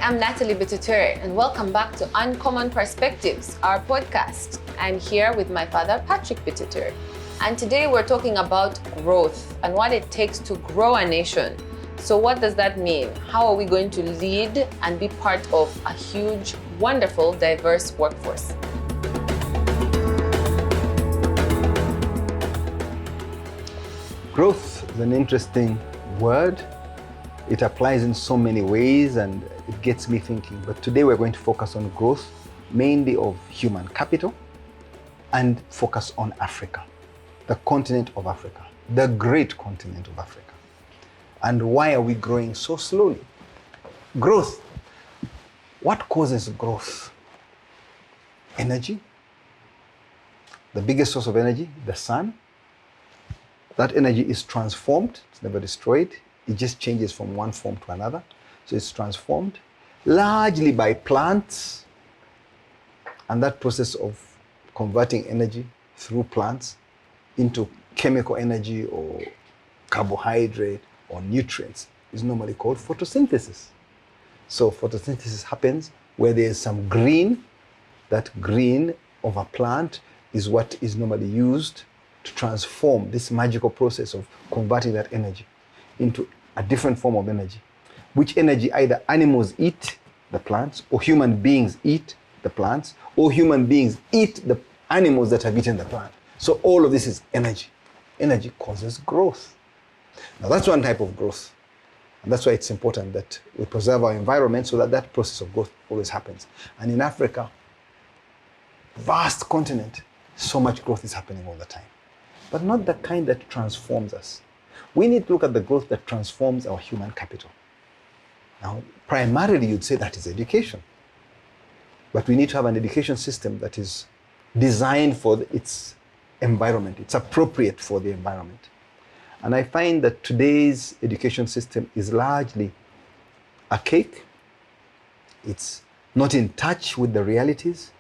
I'm Natalie Bitature, and welcome back to Uncommon Perspectives, our podcast. I'm here with my father, Patrick Bitature, and today we're talking about growth and what it takes to grow a nation. So what does that mean? How are we going to lead and be part of a huge, wonderful, diverse workforce? Growth is an interesting word. It applies in so many ways and it gets me thinking. But today we're going to focus on growth, mainly of human capital, and focus on Africa, the continent of Africa, the great continent of Africa. And why are we growing so slowly? Growth. What causes growth? Energy. The biggest source of energy, the sun. That energy is transformed, it's never destroyed. It just changes from one form to another. So it's transformed largely by plants. And that process of converting energy through plants into chemical energy or carbohydrate or nutrients is normally called photosynthesis. So photosynthesis happens where there is some green. That green of a plant is what is normally used to transform this magical process of converting that energy into a different form of energy, which energy either animals eat the plants, or human beings eat the plants, or human beings eat the animals that have eaten the plant. So all of this is energy. Energy causes growth. Now that's one type of growth. And that's why it's important that we preserve our environment so that that process of growth always happens. And in Africa, vast continent, so much growth is happening all the time. But not the kind that transforms us. We need to look at the growth that transforms our human capital. Now, primarily you'd say that is education. But we need to have an education system that is designed for its environment. It's appropriate for the environment. And I find that today's education system is largely archaic. It's not in touch with the realities.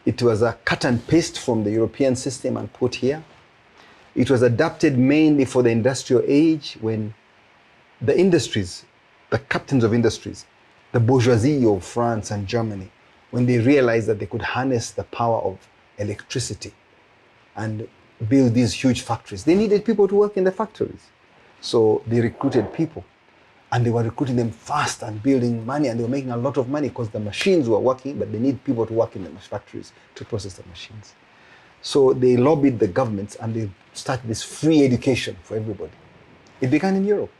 It was a cut and paste from the European system and put here. It was adapted mainly for the industrial age when the industries, the captains of industries, the bourgeoisie of France and Germany, when they realized that they could harness the power of electricity and build these huge factories. They needed people to work in the factories. So they recruited people and they were recruiting them fast and building money, and they were making a lot of money because the machines were working, but they need people to work in the factories to process the machines. So they lobbied the governments and they started this free education for everybody. It began in Europe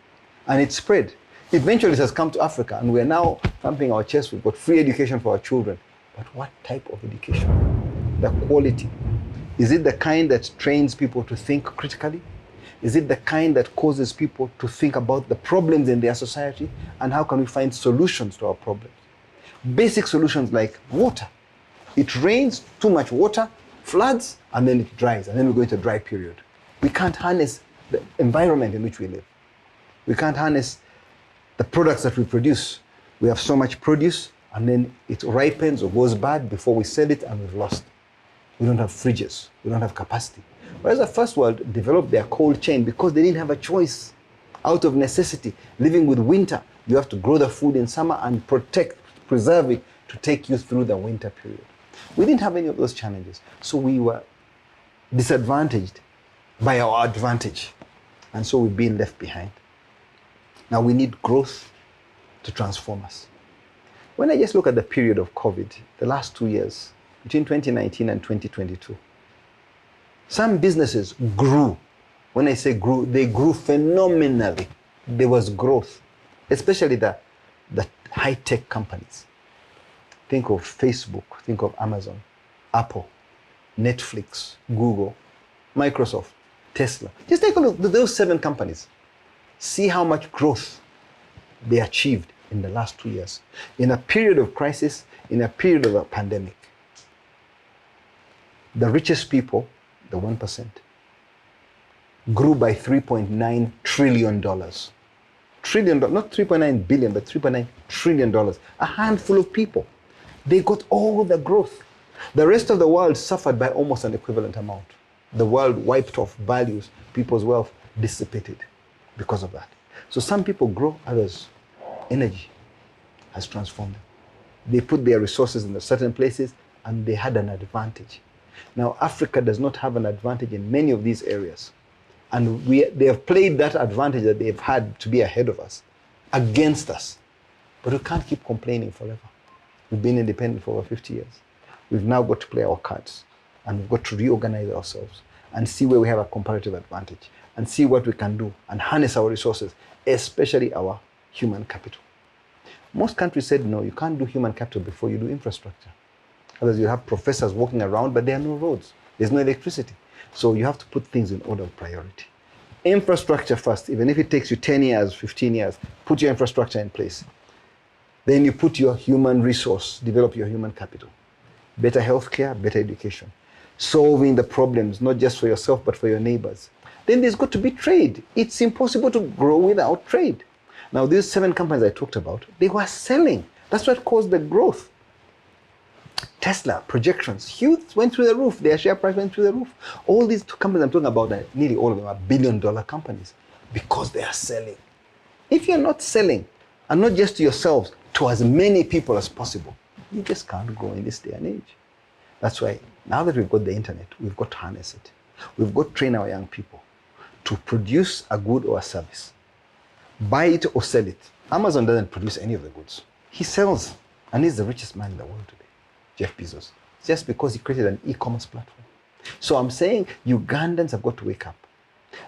and it spread. Eventually it has come to Africa and we're now thumping our chest. We've got free education for our children. But what type of education? The quality. Is it the kind that trains people to think critically? Is it the kind that causes people to think about the problems in their society and how can we find solutions to our problems? Basic solutions like water. It rains, too much water, floods, and then it dries, and then we go into a dry period. We can't harness the environment in which we live. We can't harness the products that we produce. We have so much produce, and then it ripens or goes bad before we sell it, and we've lost. We don't have fridges. We don't have capacity. Whereas the first world developed their cold chain because they didn't have a choice. Out of necessity, living with winter, you have to grow the food in summer and preserve it to take you through the winter period. We didn't have any of those challenges. So we were disadvantaged by our advantage. And so we've been left behind. Now we need growth to transform us. When I just look at the period of COVID, the last 2 years, between 2019 and 2022, some businesses grew. When I say grew, they grew phenomenally. There was growth, especially the high-tech companies. Think of Facebook, think of Amazon, Apple, Netflix, Google, Microsoft, Tesla. Just take a look at those 7 companies. See how much growth they achieved in the last 2 years. In a period of crisis, in a period of a pandemic. The richest people, the 1%, grew by $3.9 trillion. Trillion, not 3.9 billion, but $3.9 trillion. A handful of people. They got all the growth. The rest of the world suffered by almost an equivalent amount. The world wiped off values, people's wealth dissipated because of that. So some people grow, others, energy has transformed them. They put their resources in certain places and they had an advantage. Now, Africa does not have an advantage in many of these areas. And they have played that advantage that they've had to be ahead of us against us. But we can't keep complaining forever. We've been independent for over 50 years. We've now got to play our cards and we've got to reorganize ourselves and see where we have a comparative advantage and see what we can do and harness our resources, especially our human capital. Most countries said, no, you can't do human capital before you do infrastructure. Otherwise, you have professors walking around, but there are no roads. There's no electricity. So you have to put things in order of priority. Infrastructure first, even if it takes you 10 years, 15 years, put your infrastructure in place. Then you put your human resource, develop your human capital. Better healthcare, better education. Solving the problems, not just for yourself, but for your neighbors. Then there's got to be trade. It's impossible to grow without trade. Now, these 7 companies I talked about, they were selling. That's what caused the growth. Tesla, projections, huge, went through the roof. Their share price went through the roof. All these companies I'm talking about, nearly all of them are billion-dollar companies because they are selling. If you're not selling, and not just to yourselves, to as many people as possible, you just can't grow in this day and age. That's why now that we've got the internet, we've got to harness it. We've got to train our young people to produce a good or a service. Buy it or sell it. Amazon doesn't produce any of the goods. He sells, and he's the richest man in the world today. Jeff Bezos, just because he created an e-commerce platform. So I'm saying Ugandans have got to wake up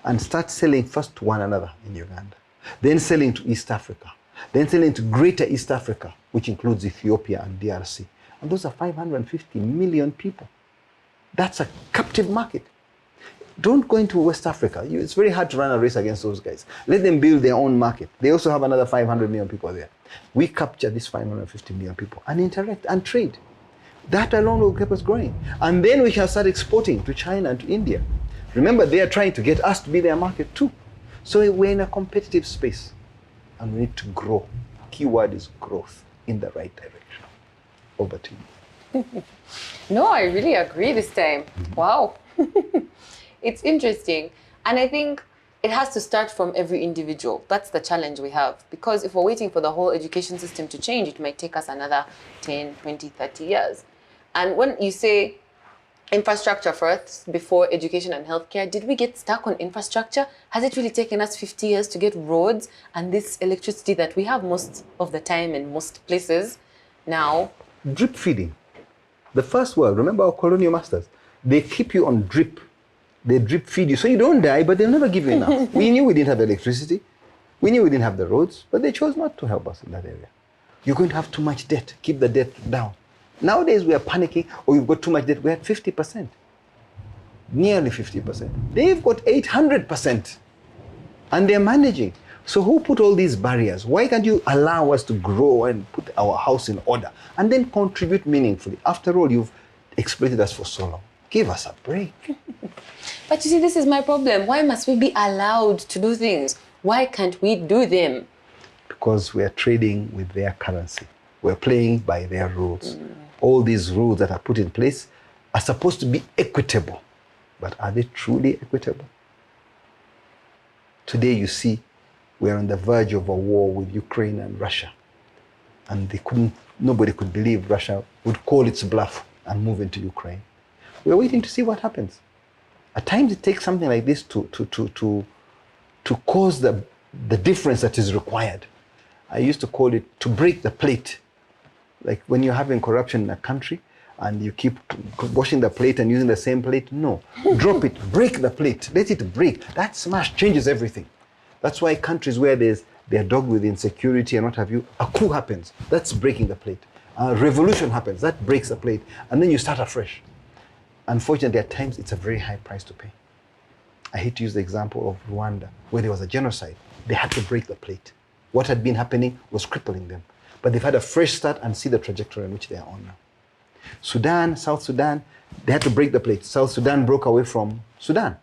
and start selling first to one another in Uganda, then selling to East Africa, then selling to greater East Africa, which includes Ethiopia and DRC. And those are 550 million people. That's a captive market. Don't go into West Africa. It's very hard to run a race against those guys. Let them build their own market. They also have another 500 million people there. We capture these 550 million people and interact and trade. That alone will keep us growing. And then we can start exporting to China and to India. Remember, they are trying to get us to be their market too. So we're in a competitive space and we need to grow. Key word is growth in the right direction. Over to you. No, I really agree this time. Mm-hmm. Wow. It's interesting. And I think it has to start from every individual. That's the challenge we have. Because if we're waiting for the whole education system to change, it might take us another 10, 20, 30 years. And when you say infrastructure first, before education and healthcare, did we get stuck on infrastructure? Has it really taken us 50 years to get roads and this electricity that we have most of the time in most places now? Drip feeding. The first world, remember our colonial masters? They keep you on drip. They drip feed you. So you don't die, but they'll never give you enough. We knew we didn't have electricity. We knew we didn't have the roads, but they chose not to help us in that area. You're going to have too much debt. Keep the debt down. Nowadays, we are panicking, or you've got too much debt. We're at 50%. Nearly 50%. They've got 800%. And they're managing. So who put all these barriers? Why can't you allow us to grow and put our house in order and then contribute meaningfully? After all, you've exploited us for so long. Give us a break. But you see, this is my problem. Why must we be allowed to do things? Why can't we do them? Because we are trading with their currency. We're playing by their rules. All these rules that are put in place are supposed to be equitable. But are they truly equitable? Today, you see, we're on the verge of a war with Ukraine and Russia. And nobody could believe Russia would call its bluff and move into Ukraine. We're waiting to see what happens. At times, it takes something like this to cause the difference that is required. I used to call it to break the plate. Like when you're having corruption in a country and you keep washing the plate and using the same plate, no. Drop it, break the plate, let it break. That smash changes everything. That's why countries where they're dogged with insecurity and what have you, a coup happens. That's breaking the plate. A revolution happens. That breaks the plate. And then you start afresh. Unfortunately, at times, it's a very high price to pay. I hate to use the example of Rwanda, where there was a genocide. They had to break the plate. What had been happening was crippling them. But they've had a fresh start and see the trajectory in which they are on now. Sudan, South Sudan, they had to break the plate. South Sudan broke away from Sudan.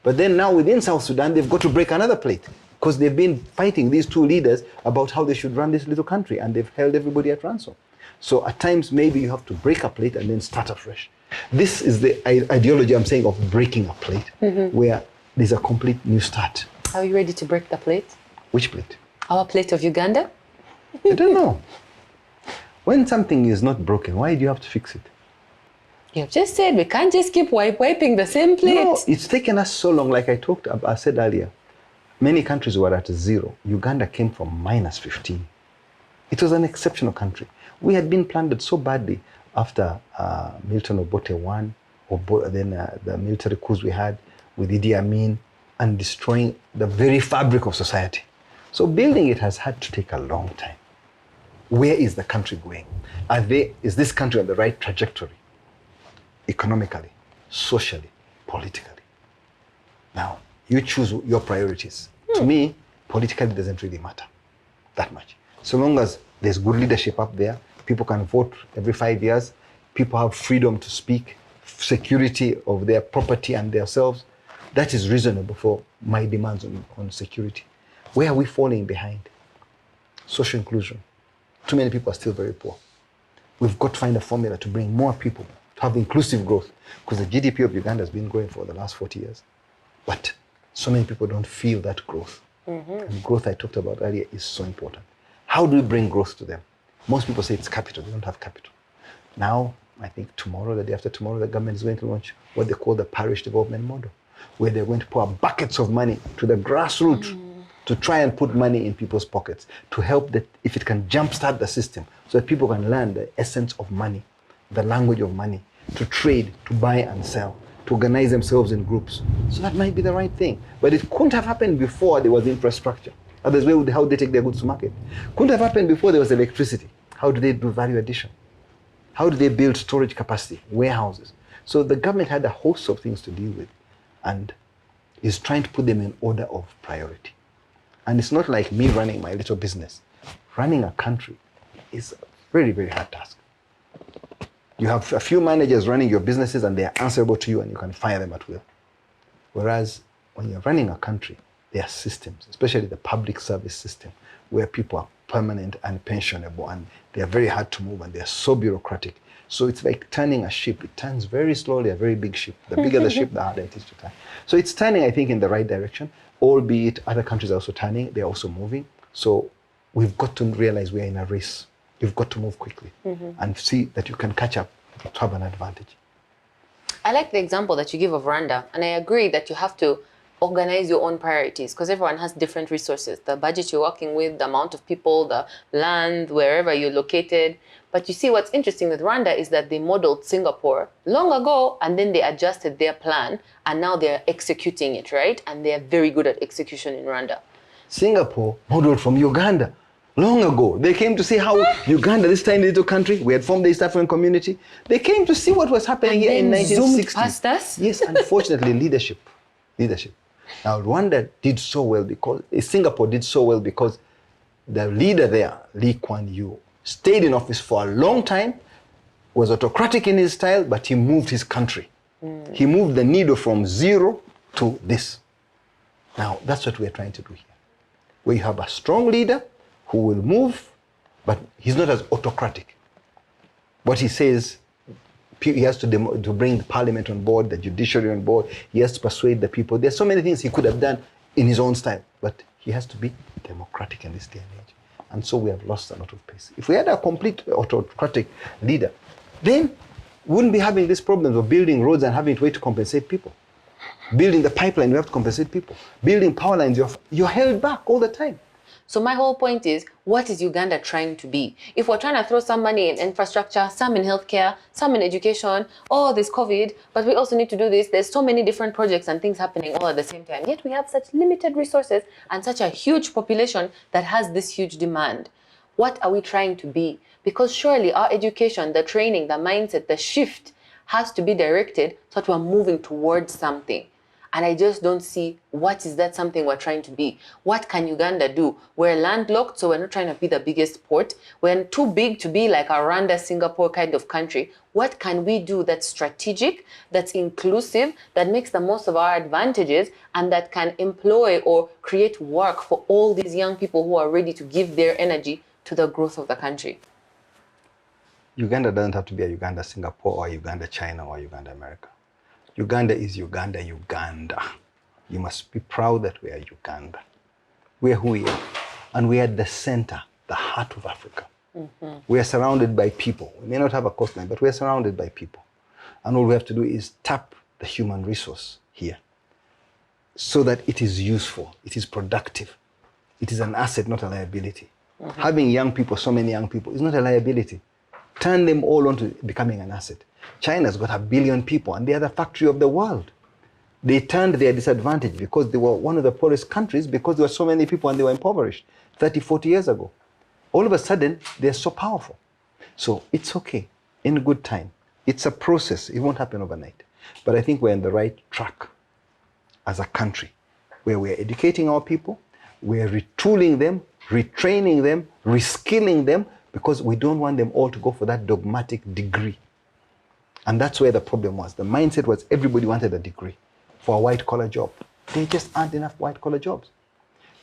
But then now within South Sudan, they've got to break another plate because they've been fighting these two leaders about how they should run this little country, and they've held everybody at ransom. So at times, maybe you have to break a plate and then start afresh. This is the ideology I'm saying of breaking a plate, where there's a complete new start. Are you ready to break the plate? Which plate? Our plate of Uganda? I don't know. When something is not broken, why do you have to fix it? You have just said we can't just keep wiping the same plate. No, it's taken us so long. Like I said earlier, many countries were at 0. Uganda came from -15. It was an exceptional country. We had been plundered so badly after Milton Obote won, then the military coups we had with Idi Amin, and destroying the very fabric of society. So building it has had to take a long time. Where is the country going? Is this country on the right trajectory? Economically, socially, politically. Now, you choose your priorities. To me, politically it doesn't really matter that much. So long as there's good leadership up there, people can vote every 5 years, people have freedom to speak, security of their property and themselves, that is reasonable for my demands on security. Where are we falling behind? Social inclusion. Too many people are still very poor. We've got to find a formula to bring more people, to have inclusive growth, because the GDP of Uganda has been growing for the last 40 years. But so many people don't feel that growth. And growth I talked about earlier is so important. How do we bring growth to them? Most people say it's capital. They don't have capital. Now, I think tomorrow, the day after tomorrow, the government is going to launch what they call the parish development model, where they're going to pour buckets of money to the grassroots to try and put money in people's pockets, to help that if it can jumpstart the system so that people can learn the essence of money, the language of money, to trade, to buy and sell, to organize themselves in groups. So that might be the right thing. But it couldn't have happened before there was infrastructure. Others, how do they take their goods to market? Couldn't have happened before there was electricity. How do they do value addition? How do they build storage capacity, warehouses? So the government had a host of things to deal with and is trying to put them in order of priority. And it's not like me running my little business. Running a country is a very, very hard task. You have a few managers running your businesses and they are answerable to you and you can fire them at will. Whereas when you're running a country, there are systems, especially the public service system, where people are permanent and pensionable and they are very hard to move and they are so bureaucratic. So it's like turning a ship. It turns very slowly, a very big ship. The bigger the ship, the harder it is to turn. So it's turning, I think, in the right direction, albeit other countries are also turning, they're also moving. So we've got to realize we are in a race. You've got to move quickly and see that you can catch up to have an advantage. I like the example that you give of Rwanda, and I agree that you have to organize your own priorities because everyone has different resources. The budget you're working with, the amount of people, the land, wherever you're located. But you see what's interesting with Rwanda is that they modeled Singapore long ago and then they adjusted their plan and now they're executing it, right? And they're very good at execution in Rwanda. Singapore modeled from Uganda long ago. They came to see how Uganda, this tiny little country, we had formed the East African community. They came to see what was happening here in 1960. Past us? Yes, unfortunately, leadership. Now, Rwanda did so well because, Singapore did so well because the leader there, Lee Kuan Yew, stayed in office for a long time, was autocratic in his style, but he moved his country. He moved the needle from 0 to this. Now, that's what we're trying to do here. We have a strong leader who will move, but he's not as autocratic. What he says, he has to bring the parliament on board, the judiciary on board. He has to persuade the people. There's so many things he could have done in his own style, but he has to be democratic in this day and age. And so we have lost a lot of pace. If we had a complete autocratic leader, then we wouldn't be having these problems of building roads and having to wait to compensate people. Building the pipeline, you have to compensate people. Building power lines, you're held back all the time. So my whole point is, what is Uganda trying to be? If we're trying to throw some money in infrastructure, some in healthcare, some in education, oh, there's COVID, but we also need to do this. There's so many different projects and things happening all at the same time. Yet we have such limited resources and such a huge population that has this huge demand. What are we trying to be? Because surely our education, the training, the mindset, the shift has to be directed so that we're moving towards something. And I just don't see what is that something we're trying to be. What can Uganda do? We're landlocked, so we're not trying to be the biggest port. We're too big to be like a Rwanda, Singapore kind of country. What can we do that's strategic, that's inclusive, that makes the most of our advantages, and that can employ or create work for all these young people who are ready to give their energy to the growth of the country? Uganda doesn't have to be a Uganda, Singapore, or Uganda, China, or Uganda, America. Uganda is Uganda, Uganda. You must be proud that we are Uganda. We are who we are. And we are at the center, the heart of Africa. Mm-hmm. We are surrounded by people. We may not have a coastline, but we are surrounded by people. And all we have to do is tap the human resource here so that it is useful, it is productive. It is an asset, not a liability. Mm-hmm. Having young people, so many young people, is not a liability. Turn them all onto becoming an asset. China's got 1 billion people and they are the factory of the world. They turned their disadvantage because they were one of the poorest countries because there were so many people and they were impoverished 30, 40 years ago. All of a sudden, they're so powerful. So it's okay, in good time. It's a process, it won't happen overnight. But I think we're on the right track as a country where we're educating our people, we're retooling them, retraining them, reskilling them, because we don't want them all to go for that dogmatic degree. And that's where the problem was. The mindset was everybody wanted a degree for a white-collar job. There just aren't enough white-collar jobs.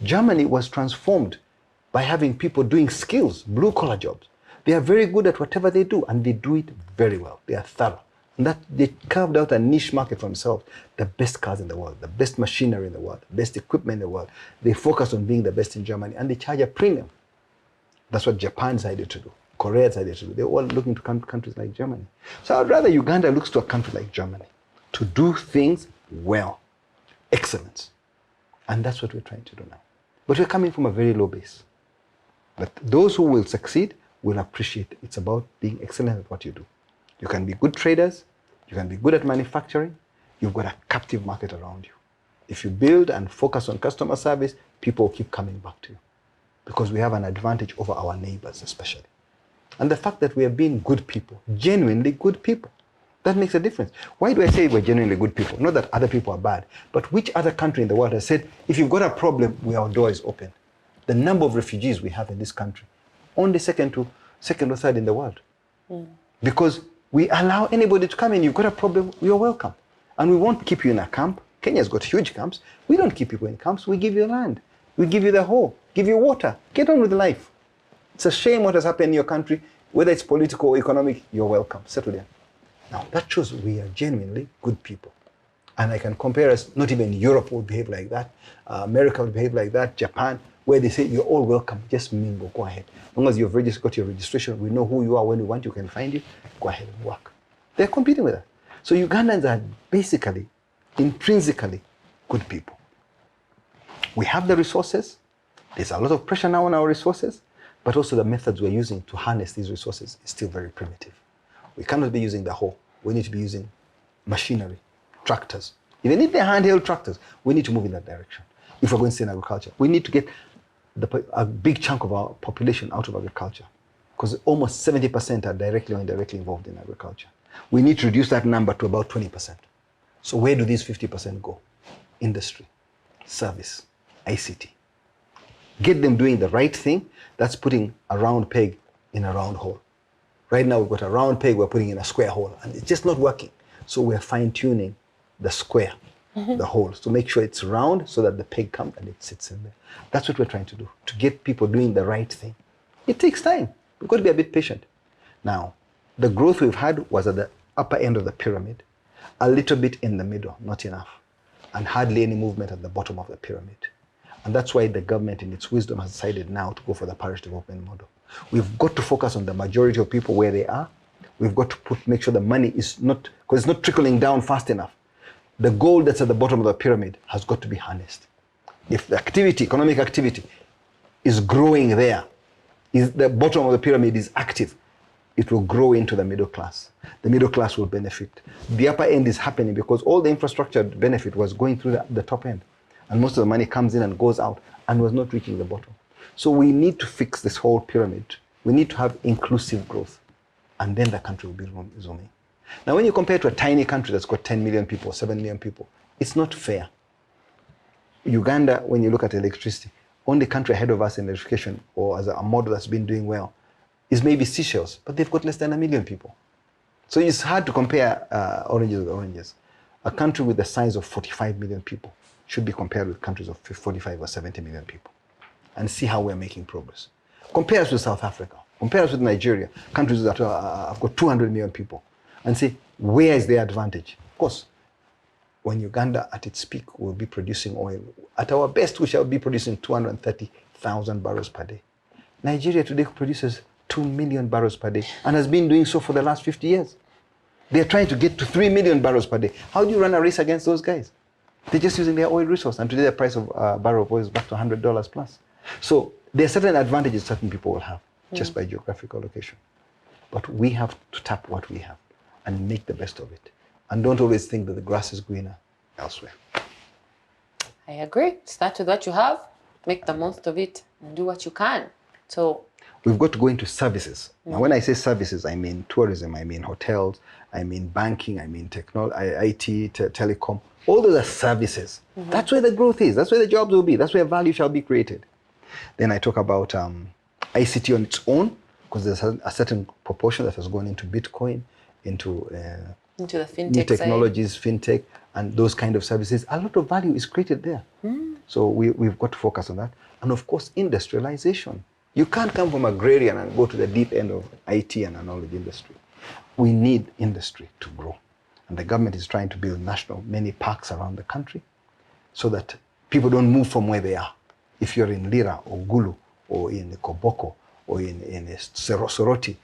Germany was transformed by having people doing skills, blue-collar jobs. They are very good at whatever they do, and they do it very well. They are thorough. And that they carved out a niche market for themselves. The best cars in the world, the best machinery in the world, the best equipment in the world. They focus on being the best in Germany, and they charge a premium. That's what Japan decided to do. Korea decided to do. They're all looking to countries like Germany. So I'd rather Uganda looks to a country like Germany to do things well, excellence. And that's what we're trying to do now. But we're coming from a very low base. But those who will succeed will appreciate it. It's about being excellent at what you do. You can be good traders, you can be good at manufacturing, you've got a captive market around you. If you build and focus on customer service, people will keep coming back to you because we have an advantage over our neighbors especially. And the fact that we are being good people, genuinely good people, that makes a difference. Why do I say we're genuinely good people? Not that other people are bad, but which other country in the world has said, if you've got a problem, our door is open? The number of refugees we have in this country, only second or third in the world. Because we allow anybody to come in. You've got a problem, you're welcome. And we won't keep you in a camp. Kenya's got huge camps. We don't keep people in camps. We give you land. We give you the hole, give you water. Get on with life. It's a shame what has happened in your country, whether it's political or economic, you're welcome. Settle down. Now, that shows we are genuinely good people. And I can compare us, not even Europe would behave like that. America would behave like that, Japan, where they say you're all welcome, just mingle, go ahead. As long as you've got your registration, we know who you are, when we want you can find you, go ahead and work. They're competing with us. So Ugandans are basically, intrinsically good people. We have the resources. There's a lot of pressure now on our resources, but also the methods we're using to harness these resources is still very primitive. We cannot be using the hoe. We need to be using machinery, tractors. Even if they're handheld tractors, we need to move in that direction. If we're going to stay in agriculture, we need to get a big chunk of our population out of agriculture because almost 70% are directly or indirectly involved in agriculture. We need to reduce that number to about 20%. So where do these 50% go? Industry, service, ICT. Get them doing the right thing. That's putting a round peg in a round hole. Right now we've got a round peg, we're putting in a square hole, and it's just not working. So we're fine-tuning the square, the holes, to make sure it's round so that the peg comes and it sits in there. That's what we're trying to do, to get people doing the right thing. It takes time. We've got to be a bit patient. Now, the growth we've had was at the upper end of the pyramid, a little bit in the middle, not enough, and hardly any movement at the bottom of the pyramid. And that's why the government, in its wisdom, has decided now to go for the parish development model. We've got to focus on the majority of people where they are. We've got to make sure the money is not, because it's not trickling down fast enough. The gold that's at the bottom of the pyramid has got to be harnessed. If the activity, economic activity, is growing there, if the bottom of the pyramid is active, it will grow into the middle class. The middle class will benefit. The upper end is happening because all the infrastructure benefit was going through the top end. And most of the money comes in and goes out and was not reaching the bottom. So we need to fix this whole pyramid. We need to have inclusive growth. And then the country will be zooming. Now, when you compare to a tiny country that's got 10 million people, 7 million people, it's not fair. Uganda, when you look at electricity, only country ahead of us in electrification, or as a model that's been doing well, is maybe Seychelles, but they've got less than 1 million people. So it's hard to compare oranges with oranges. A country with the size of 45 million people should be compared with countries of 45 or 70 million people, and see how we're making progress. Compare us with South Africa. Compare us with Nigeria, countries that have got 200 million people, and say, where is their advantage? Of course, when Uganda at its peak will be producing oil, at our best we shall be producing 230,000 barrels per day. Nigeria today produces 2 million barrels per day and has been doing so for the last 50 years. They're trying to get to 3 million barrels per day. How do you run a race against those guys? They're just using their oil resource, and today the price of a barrel of oil is back to $100 plus. So there are certain advantages certain people will have just by geographical location. But we have to tap what we have and make the best of it. And don't always think that the grass is greener elsewhere. I agree. Start with what you have, make the most of it, and do what you can. So we've got to go into services. Now, when I say services, I mean tourism, I mean hotels, I mean banking, I mean IT, telecom. All those are services. That's where the growth is. That's where the jobs will be. That's where value shall be created. Then I talk about ICT on its own, because there's a certain proportion that has gone into Bitcoin, into the fintech new technologies, fintech, and those kind of services. A lot of value is created there. So we've got to focus on that. And of course, industrialization. You can't come from agrarian and go to the deep end of IT and a knowledge industry. We need industry to grow. And the government is trying to build many parks around the country so that people don't move from where they are. If you're in Lira or Gulu or in Koboko or in Soroti,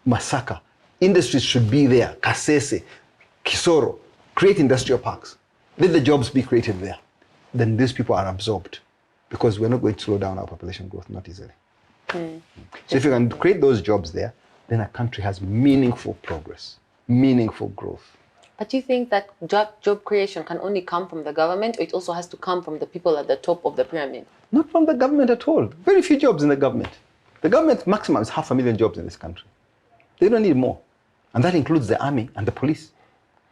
Masaka, industries should be there. Kasese, Kisoro, create industrial parks. Let the jobs be created there. Then these people are absorbed, because we're not going to slow down our population growth, not easily. So if you can create those jobs there, then a country has meaningful progress, meaningful growth. But do you think that job creation can only come from the government, or it also has to come from the people at the top of the pyramid? Not from the government at all. Very few jobs in the government. The government maximum is 500,000 jobs in this country. They don't need more. And that includes the army and the police.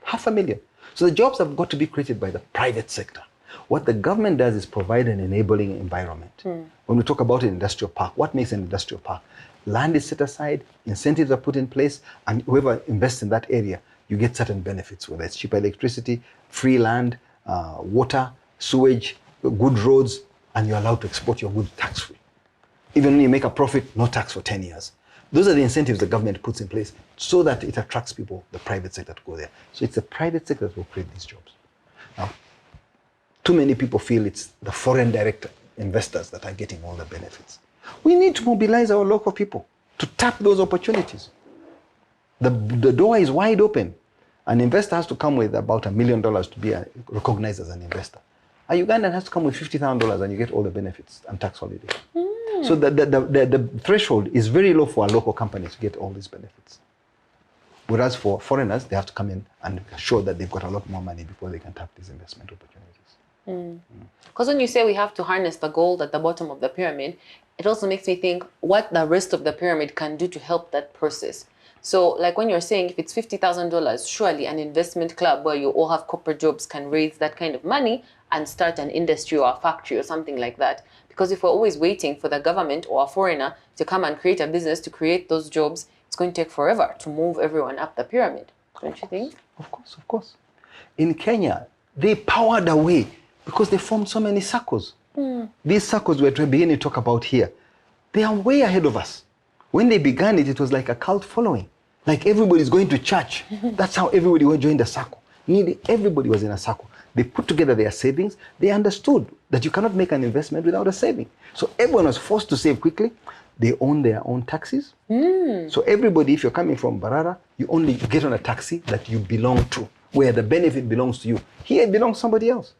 500,000. So the jobs have got to be created by the private sector. What the government does is provide an enabling environment. When we talk about an industrial park, what makes an industrial park? Land is set aside, incentives are put in place, and whoever invests in that area, you get certain benefits, whether it's cheaper electricity, free land, water, sewage, good roads, and you're allowed to export your goods tax-free. Even when you make a profit, no tax for 10 years. Those are the incentives the government puts in place so that it attracts people, the private sector, to go there. So it's the private sector that will create these jobs. Now, too many people feel it's the foreign direct investors that are getting all the benefits. We need to mobilize our local people to tap those opportunities. The door is wide open. An investor has to come with about $1 million to be recognized as an investor. A Ugandan has to come with $50,000 and you get all the benefits and tax holiday. So the threshold is very low for a local company to get all these benefits. Whereas for foreigners, they have to come in and show that they've got a lot more money before they can tap these investment opportunities. Because when you say we have to harness the gold at the bottom of the pyramid, it also makes me think what the rest of the pyramid can do to help that process. So like when you're saying if it's $50,000, surely an investment club where you all have corporate jobs can raise that kind of money and start an industry or a factory or something like that. Because if we're always waiting for the government or a foreigner to come and create a business to create those jobs, it's going to take forever to move everyone up the pyramid. Don't you think? Of course, of course. In Kenya, they powered away because they formed so many circles. These circles we're beginning to talk about here, they are way ahead of us. When they began it, it was like a cult following. Like everybody's going to church. That's how everybody joined the circle. Nearly everybody was in a circle. They put together their savings. They understood that you cannot make an investment without a saving. So everyone was forced to save quickly. They own their own taxis. So everybody, if you're coming from Barara, you only get on a taxi that you belong to, where the benefit belongs to you. Here it belongs to somebody else.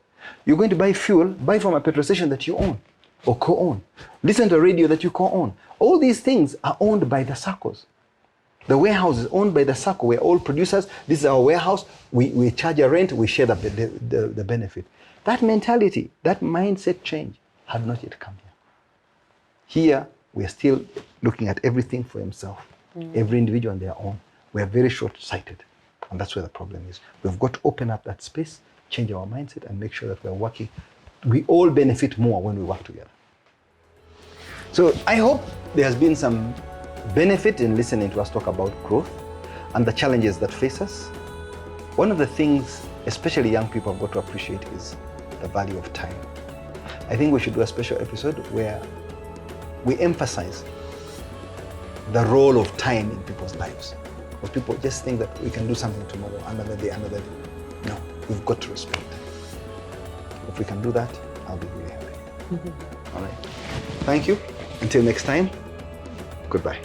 You're going to buy fuel, buy from a petrol station that you own or co-own. Listen to a radio that you co-own. All these things are owned by the circles. The warehouse is owned by the circle. We're all producers. This is our warehouse. We charge a rent. We share the benefit. That mentality, that mindset change had not yet come here. Here, we're still looking at everything for himself. Every individual on their own. We're very short-sighted. And that's where the problem is. We've got to open up that space, change our mindset, and make sure that we're working. We all benefit more when we work together. So I hope there has been some benefit in listening to us talk about growth and the challenges that face us. One of the things, especially young people, have got to appreciate is the value of time. I think we should do a special episode where we emphasize the role of time in people's lives. Because people just think that we can do something tomorrow, another day. No, we've got to respect. If we can do that, I'll be really happy. All right. Thank you. Until next time, goodbye.